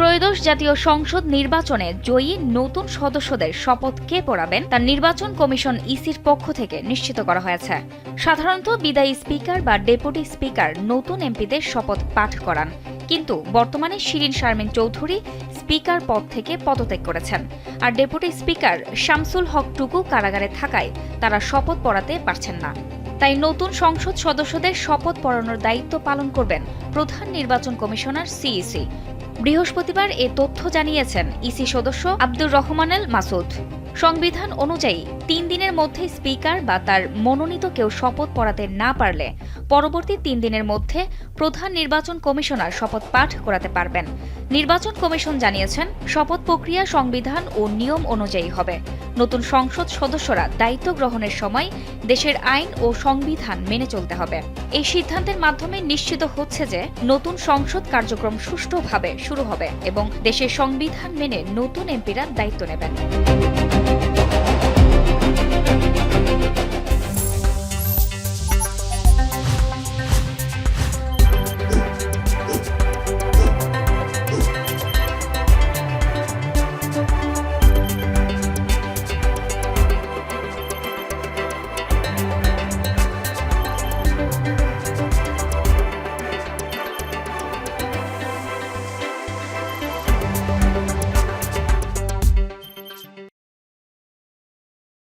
ত্রয়োদশ জাতীয় সংসদ নির্বাচনে জয়ী নতুন সদস্যদের শপথ কে পড়াবেন তা নির্বাচন কমিশন ইসির পক্ষ থেকে নিশ্চিত করা হয়েছে। সাধারণত বিদায়ী স্পিকার বা ডেপুটি স্পিকার নতুন এমপিদের শপথ পাঠ করান, কিন্তু বর্তমানে শিরিন শারমিন চৌধুরী স্পিকার পদ থেকে পদত্যাগ করেছেন। আর ডেপুটি স্পিকার শামসুল হক টুকু কারাগারে থাকায় তারা শপথ পড়াতে পারছেন না। তাই নতুন সংসদ সদস্যদের শপথ পড়ানোর দায়িত্ব পালন করবেন প্রধান নির্বাচন কমিশনার সিইসি। বৃহস্পতিবার এ তথ্য জানিয়েছেন ইসি সদস্য আব্দুর রহমানেল মাসুদ। সংবিধান অনুযায়ী ৩ দিনের মধ্যে স্পিকার বা তার মনোনীত কেউ শপথ পড়াতে না পারলে পরবর্তী ৩ দিনের মধ্যে প্রধান নির্বাচন কমিশনার শপথ পাঠ করাতে পারবেন। নির্বাচন কমিশন জানিয়েছেন, শপথ প্রক্রিয়া সংবিধান ও নিয়ম অনুযায়ী হবে। নতুন সংসদ সদস্যরা দায়িত্ব গ্রহণের সময় দেশের আইন ও সংবিধান মেনে চলতে হবে। এই সিদ্ধান্তের মাধ্যমে নিশ্চিত হচ্ছে যে নতুন সংসদ কার্যক্রম সুষ্ঠুভাবে শুরু হবে এবং দেশের সংবিধান মেনে নতুন এমপিরা দায়িত্ব নেবেন।